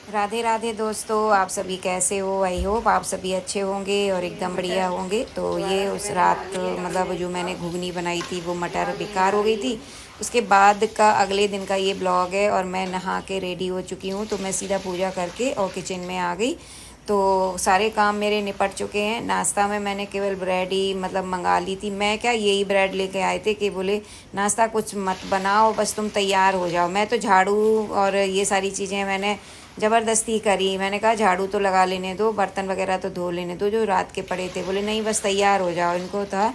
राधे राधे दोस्तों, आप सभी कैसे हो? आई होप आप सभी अच्छे होंगे और एकदम बढ़िया होंगे। तो ये उस रात मतलब जो मैंने घुगनी बनाई थी वो मटर बेकार हो गई थी। उसके बाद का अगले दिन का ये ब्लॉग है और मैं नहा के रेडी हो चुकी हूँ। तो मैं सीधा पूजा करके और किचन में आ गई। तो सारे काम मेरे निपट चुके हैं। नाश्ता में मैंने केवल ब्रेड ही मतलब मंगा ली थी। मैं क्या, यही ब्रेड लेके आए थे कि बोले नाश्ता कुछ मत बनाओ, बस तुम तैयार हो जाओ। मैं तो झाड़ू और ये सारी चीज़ें मैंने ज़बरदस्ती करी। मैंने कहा झाड़ू तो लगा लेने दो, बर्तन वगैरह तो धो लेने दो जो रात के पड़े थे। बोले नहीं बस तैयार हो जाओ। इनको था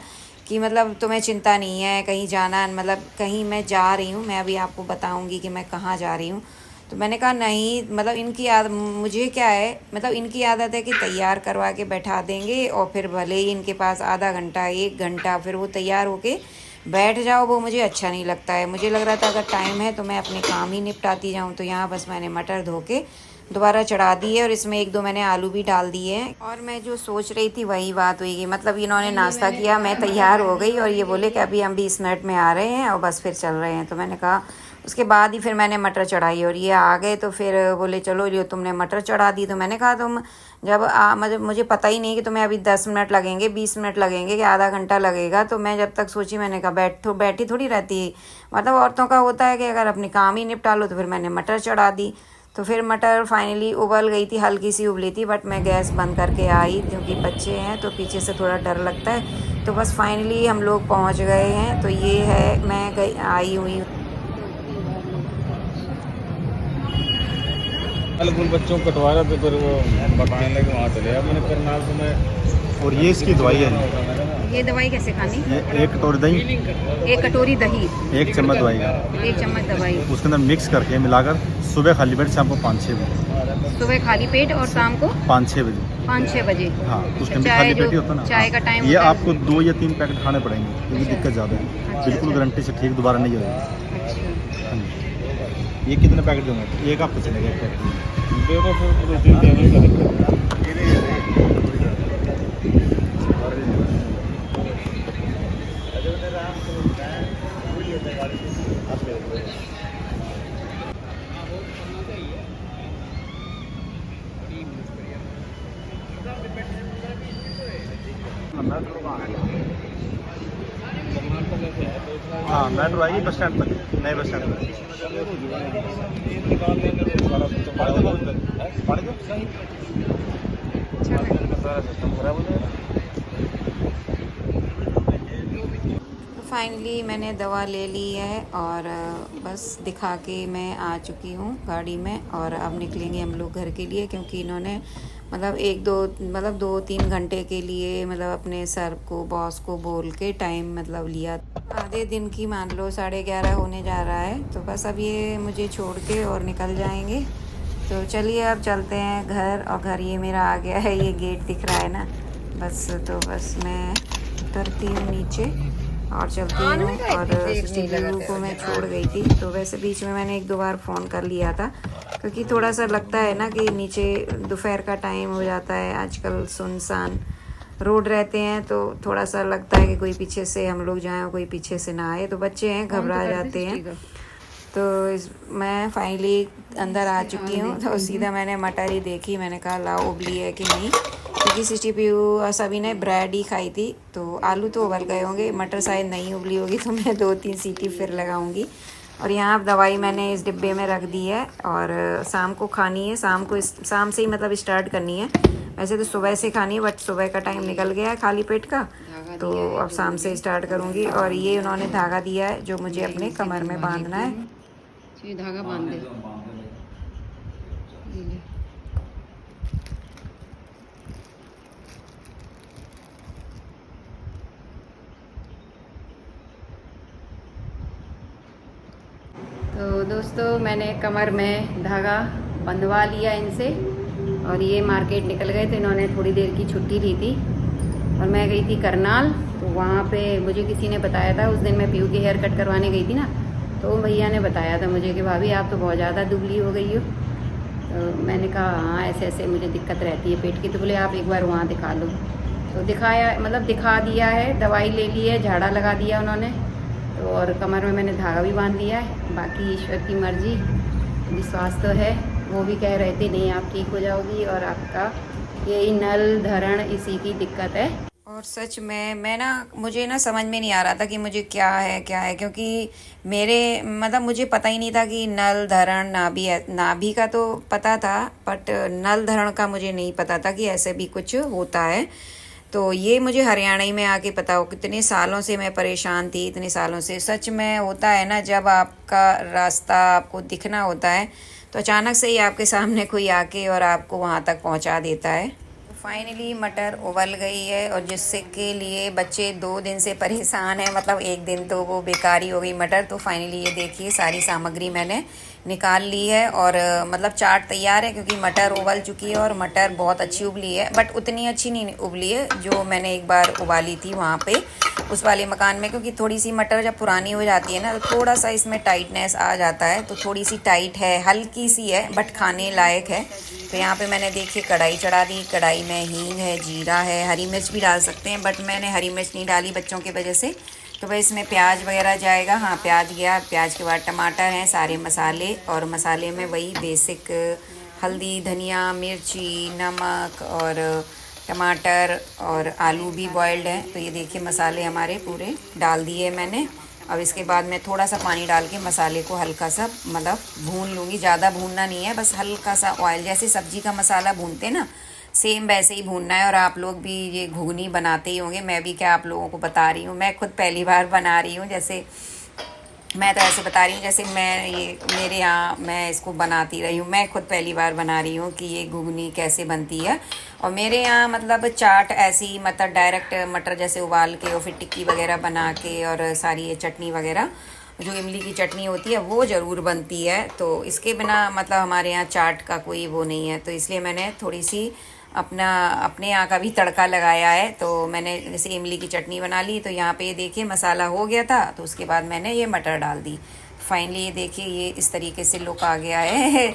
कि मतलब तुम्हें चिंता नहीं है कहीं जाना, मतलब कहीं मैं जा रही हूँ। मैं अभी आपको बताऊँगी कि मैं कहाँ जा रही हूँ। तो मैंने कहा नहीं, मतलब इनकी आदत, मुझे क्या है, मतलब इनकी आदत है कि तैयार करवा के बैठा देंगे और फिर भले ही इनके पास आधा घंटा 1 घंटा फिर वो तैयार होके बैठ जाओ, वो मुझे अच्छा नहीं लगता है। मुझे लग रहा था अगर टाइम है तो मैं अपने काम ही निपटाती जाऊँ। तो यहाँ बस मैंने मटर धो के दोबारा चढ़ा दी है और इसमें 1-2 मैंने आलू भी डाल दिए हैं। और मैं जो सोच रही थी वही बात हुई कि मतलब इन्होंने नाश्ता किया, मैं तैयार हो गई और ये बोले कि अभी हम 20 मिनट में आ रहे हैं और बस फिर चल रहे हैं। तो मैंने कहा, उसके बाद ही फिर मैंने मटर चढ़ाई और ये आ गए। तो फिर बोले चलो लियो तुमने मटर चढ़ा दी। तो मैंने कहा तुम जब मतलब मुझे पता ही नहीं कि तुम्हें अभी 10 मिनट लगेंगे, 20 मिनट लगेंगे कि आधा घंटा लगेगा। तो मैं जब तक सोची, मैंने कहा बैठी थोड़ी रहती है। मतलब औरतों का होता है कि अगर अपने काम ही निपटा लो। तो फिर मैंने मटर चढ़ा दी। तो फिर मटर फाइनली उबल गई थी, हल्की सी उबली थी, बट मैं गैस बंद करके आई क्योंकि बच्चे हैं तो पीछे से थोड़ा डर लगता है। तो बस फाइनली हम लोग पहुंच गए हैं। तो ये है, मैं गई आई हुई। कल कुल बच्चों को कटवा रहा था, फिर वो बताने लगे वहाँ चले गया। मैंने करनाल से मैं। और ये इसकी दवाई है। ये दवाई कैसे खानी? ये 1 कटोरी दही, 1 कटोरी दही, 1 चम्मच दवाई का 1 चम्मच दवाई। उसके अंदर मिक्स करके मिलाकर सुबह खाली पेट, शाम को 5-6 बजे। सुबह खाली पेट और शाम को 5-6 बजे। 5-6 बजे। हाँ, उसके अंदर चाय खाली जो पेट ही होता है ना। चाय का हाँ, टाइम ये होता है। आपको 2 या 3 पैकेट खाने पड़ेंगे क्योंकि अच्छा। दिक्कत ज़्यादा है। अच्छा, बिल्कुल अच्छा। गारंटी से ठीक दोबारा नहीं होगा। अच्छा। हाँ जी। ये कितने पैकेट देंगे? एक हफ्ते चलेगा 1 पैकेट। देखो फिर रूटीन देने का दिक्कत। हाँ, मेट्रो आएगी बस स्टैंड तक, नए बस स्टैंड तक। पढ़ दो। सारा सिस्टम खराब हो जाएगा। तो फाइनली मैंने दवा ले ली है और बस दिखा के मैं आ चुकी हूँ गाड़ी में। और अब निकलेंगे हम लोग घर के लिए क्योंकि इन्होंने मतलब 2-3 घंटे के लिए मतलब अपने सर को, बॉस को बोल के टाइम मतलब लिया। आधे दिन की मान लो 11:30 होने जा रहा है। तो बस अब ये मुझे छोड़ के और निकल जाएंगे। तो चलिए अब चलते हैं घर। और घर ये मेरा आ गया है, ये गेट दिख रहा है ना। बस तो बस मैं उतरती हूँ नीचे और चलती हूँ। और सिस्टर को मैं छोड़ गई थी। तो वैसे बीच में मैंने 1-2 बार फ़ोन कर लिया था क्योंकि थोड़ा सा लगता है ना कि नीचे दोपहर का टाइम हो जाता है, आजकल सुनसान रोड रहते हैं। तो थोड़ा सा लगता है कि कोई पीछे से हम लोग जाएं और कोई पीछे से ना आए। तो बच्चे हैं, घबरा जाते हैं। तो मैं फाइनली अंदर आ चुकी हूँ। तो सीधा मैंने मटर ही देखी, मैंने कहा लाओ उबली है कि नहीं, क्योंकि CPU सभी ने ब्रेड ही खाई थी। तो आलू तो उबल गए होंगे, मटर शायद नहीं उबली होगी। तो मैं 2-3 सीटी फिर लगाऊंगी। और यहाँ दवाई मैंने इस डिब्बे में रख दी है और शाम को खानी है। शाम से ही मतलब स्टार्ट करनी है। वैसे तो सुबह से खानी है बट सुबह का टाइम निकल गया है खाली पेट का। तो अब शाम से स्टार्ट करूँगी। और ये उन्होंने धागा दिया है जो मुझे अपने कमर में बांधना है। ये धागा बांध दे। तो दोस्तों मैंने कमर में धागा बंधवा लिया इनसे और ये मार्केट निकल गए थे। इन्होंने थोड़ी देर की छुट्टी ली थी और मैं गई थी करनाल। तो वहाँ पे मुझे किसी ने बताया था, उस दिन मैं पीयू की हेयर कट करवाने गई थी ना, तो भैया ने बताया था मुझे कि भाभी आप तो बहुत ज़्यादा दुबली हो गई हो। तो मैंने कहा हाँ ऐसे ऐसे मुझे दिक्कत रहती है पेट की। तो बोले आप एक बार वहाँ दिखा लो। तो दिखाया, मतलब दिखा दिया है, दवाई ले ली है, झाड़ा लगा दिया उन्होंने। और कमर में मैंने धागा भी बांध दिया है। बाकी ईश्वर की मर्जी, विश्वास तो है वो भी कह रहे थे नहीं आप ठीक हो जाओगी और आपका यही नल धरण इसी की दिक्कत है। और सच में मैं ना मुझे ना समझ में नहीं आ रहा था कि मुझे क्या है क्योंकि मेरे मतलब मुझे पता ही नहीं था कि नल धरण नाभि है। नाभि का तो पता था बट नल धरण का मुझे नहीं पता था कि ऐसे भी कुछ होता है। तो ये मुझे हरियाणा ही में आके पता हो, कितने सालों से मैं परेशान थी, इतने सालों से। सच में होता है ना, जब आपका रास्ता आपको दिखना होता है तो अचानक से ही आपके सामने कोई आके और आपको वहाँ तक पहुँचा देता है। फाइनली मटर उबल गई है और जिससे के लिए बच्चे 2 दिन से परेशान हैं, मतलब एक दिन तो वो बेकार ही हो गई मटर। तो फाइनली ये देखिए सारी सामग्री मैंने निकाल ली है और मतलब चाट तैयार है क्योंकि मटर उबल चुकी है और मटर बहुत अच्छी उबली है बट उतनी अच्छी नहीं उबली है जो मैंने एक बार उबाली थी वहाँ पे उस वाले मकान में। क्योंकि थोड़ी सी मटर जब पुरानी हो जाती है ना तो थोड़ा सा इसमें टाइटनेस आ जाता है, तो थोड़ी सी टाइट है, हल्की सी है बट खाने लायक है। तो यहाँ पे मैंने देखिए कढ़ाई चढ़ा दी, कढ़ाई में हींग है, जीरा है, हरी मिर्च भी डाल सकते हैं बट मैंने हरी मिर्च नहीं डाली बच्चों की वजह से। तो भाई इसमें प्याज वगैरह जाएगा, हाँ प्याज गया, प्याज के बाद टमाटर हैं, सारे मसाले। और मसाले में वही बेसिक हल्दी, धनिया, मिर्ची, नमक और टमाटर और आलू भी बॉइल्ड हैं। तो ये देखिए मसाले हमारे पूरे डाल दिए मैंने। अब इसके बाद मैं थोड़ा सा पानी डाल के मसाले को हल्का सा मतलब भून लूँगी, ज़्यादा भूनना नहीं है, बस हल्का सा ऑयल, जैसे सब्जी का मसाला भूनते हैं ना सेम वैसे ही भूनना है। और आप लोग भी ये घुगनी बनाते ही होंगे, मैं भी क्या आप लोगों को बता रही हूँ, मैं खुद पहली बार बना रही हूँ। जैसे मैं तो ऐसे बता रही हूँ जैसे मैं ये मेरे यहाँ मैं इसको बनाती रही हूँ, मैं खुद पहली बार बना रही हूँ कि ये घुगनी कैसे बनती है। और मेरे यहाँ मतलब चाट ऐसी मतलब डायरेक्ट मटर जैसे उबाल के और फिर टिक्की वगैरह बना के और सारी ये चटनी वगैरह जो इमली की चटनी होती है वो ज़रूर बनती है। तो इसके बिना मतलब हमारे यहाँ चाट का कोई वो नहीं है। तो इसलिए मैंने थोड़ी सी अपने यहाँ का भी तड़का लगाया है। तो मैंने जैसे इमली की चटनी बना ली, तो यहाँ पे ये देखिए मसाला हो गया था, तो उसके बाद मैंने ये मटर डाल दी। फाइनली ये देखिए ये इस तरीके से लुक आ गया है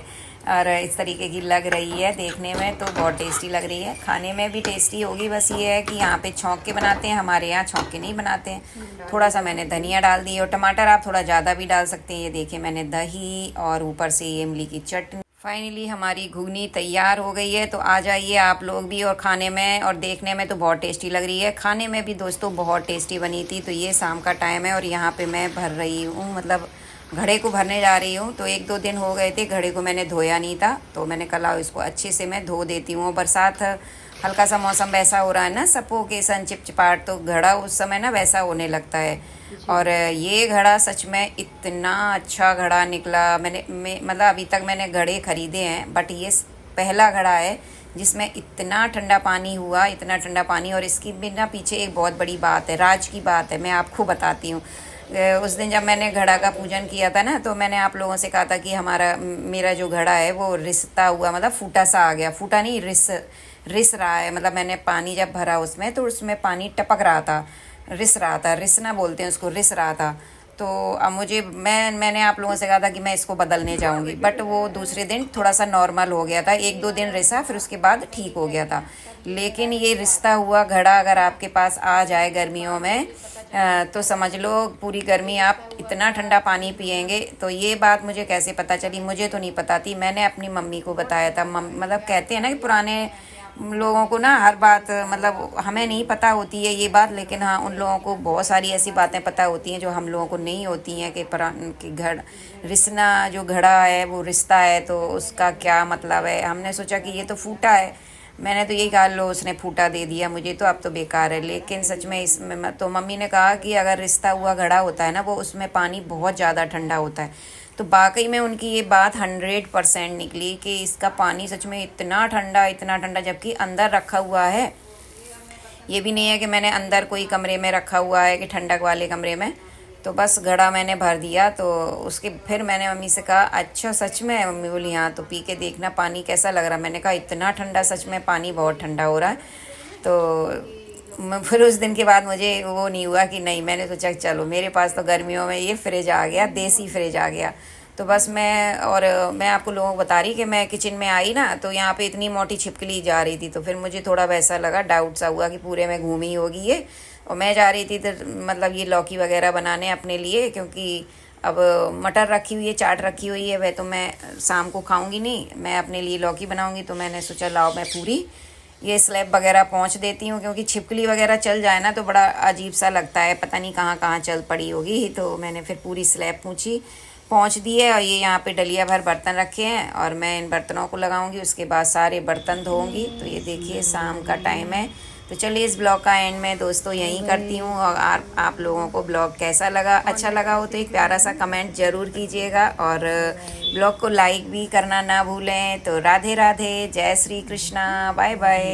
और इस तरीके की लग रही है देखने में, तो बहुत टेस्टी लग रही है, खाने में भी टेस्टी होगी। बस ये है कि यहाँ पे छौंक के बनाते हैं, हमारे यहाँ छौंक के नहीं बनाते हैं। थोड़ा सा मैंने धनिया डाल दी और टमाटर आप थोड़ा ज़्यादा भी डाल सकते हैं। ये देखिए मैंने दही और ऊपर से ये इमली की चटनी। फाइनली हमारी घुगनी तैयार हो गई है, तो आ जाइए आप लोग भी। और खाने में और देखने में तो बहुत टेस्टी लग रही है, खाने में भी दोस्तों बहुत टेस्टी बनी थी। तो ये शाम का टाइम है और यहाँ पे मैं भर रही हूँ, मतलब घड़े को भरने जा रही हूँ। तो 1-2 दिन हो गए थे घड़े को मैंने धोया नहीं था, तो मैंने कहा इसको अच्छे से मैं धो देती हूँ। बरसात हल्का सा मौसम वैसा हो रहा है ना, सफोकेशन चिपचिपाहट, तो घड़ा उस समय ना वैसा होने लगता है। और ये घड़ा सच में इतना अच्छा घड़ा निकला। मतलब अभी तक मैंने घड़े खरीदे हैं बट ये पहला घड़ा है जिसमें इतना ठंडा पानी हुआ, इतना ठंडा पानी। और इसकी बिना पीछे एक बहुत बड़ी बात है, राज की बात है, मैं आपको बताती हूँ। उस दिन जब मैंने घड़ा का पूजन किया था ना, तो मैंने आप लोगों से कहा था कि मेरा जो घड़ा है वो रिसता हुआ, मतलब फूटा सा आ गया, फूटा नहीं रिस रहा है। मतलब मैंने पानी जब भरा उसमें तो उसमें पानी टपक रहा था, रिस रहा था, रिसना बोलते हैं उसको, रिस रहा था। तो अब मैंने आप लोगों से कहा था कि मैं इसको बदलने जाऊंगी, बट वो दूसरे दिन थोड़ा सा नॉर्मल हो गया था, 1-2 दिन रिसा, फिर उसके बाद ठीक हो गया था। लेकिन ये रिसता हुआ घड़ा अगर आपके पास आ जाए गर्मियों में तो समझ लो पूरी गर्मी आप इतना ठंडा पानी पिएंगे। तो ये बात मुझे कैसे पता चली, मुझे तो नहीं पता थी, मैंने अपनी मम्मी को बताया था। मतलब कहते हैं ना कि पुराने लोगों को ना हर बात, मतलब हमें नहीं पता होती है ये बात, लेकिन हाँ उन लोगों को बहुत सारी ऐसी बातें पता होती हैं जो हम लोगों को नहीं होती हैं कि रिसना जो घड़ा है वो रिश्ता है, तो उसका क्या मतलब है। हमने सोचा कि ये तो फूटा है, मैंने तो यही कहा लो उसने फूटा दे दिया मुझे, तो अब तो बेकार है। लेकिन सच में इसमें तो मम्मी ने कहा कि अगर रिश्ता हुआ घड़ा होता है ना, वो उसमें पानी बहुत ज़्यादा ठंडा होता है। तो वाकई में उनकी ये बात 100% निकली कि इसका पानी सच में इतना ठंडा, जबकि अंदर रखा हुआ है। ये भी नहीं है कि मैंने अंदर कोई कमरे में रखा हुआ है कि ठंडक वाले कमरे में। तो बस घड़ा मैंने भर दिया। तो उसके फिर मैंने मम्मी से कहा अच्छा सच में? मम्मी बोली हाँ, तो पी के देखना पानी कैसा लग रहा। मैंने कहा इतना ठंडा, सच में पानी बहुत ठंडा हो रहा है। तो फिर उस दिन के बाद मुझे वो नहीं हुआ कि नहीं, मैंने सोचा चलो मेरे पास तो गर्मियों में ये फ्रिज आ गया, देसी फ्रिज आ गया। तो बस मैं आपको लोगों को बता रही कि मैं किचन में आई ना, तो यहाँ पे इतनी मोटी छिपकली जा रही थी। तो फिर मुझे थोड़ा वैसा लगा, डाउट सा हुआ कि पूरे में घूमी होगी ये। और मैं जा रही थी तो मतलब ये लौकी वगैरह बनाने अपने लिए, क्योंकि अब मटर रखी हुई है, चाट रखी हुई है, वह तो मैं शाम को खाऊंगी नहीं, मैं अपने लिए लौकी बनाऊंगी। तो मैंने सोचा लाओ मैं पूरी ये स्लैब वगैरह पहुंच देती हूँ, क्योंकि छिपकली वगैरह चल जाए ना तो बड़ा अजीब सा लगता है, पता नहीं कहाँ कहाँ चल पड़ी होगी। तो मैंने फिर पूरी स्लैब पहुंच दी है। और ये यहाँ पे डलिया भर बर्तन रखे हैं और मैं इन बर्तनों को लगाऊंगी, उसके बाद सारे बर्तन धोऊंगी। तो ये देखिए शाम का टाइम है। तो चलिए इस ब्लॉग का एंड में दोस्तों यहीं करती हूँ। और आप लोगों को ब्लॉग कैसा लगा, अच्छा लगा हो तो एक प्यारा सा कमेंट ज़रूर कीजिएगा और ब्लॉग को लाइक भी करना ना भूलें। तो राधे राधे, जय श्री कृष्णा, बाय बाय।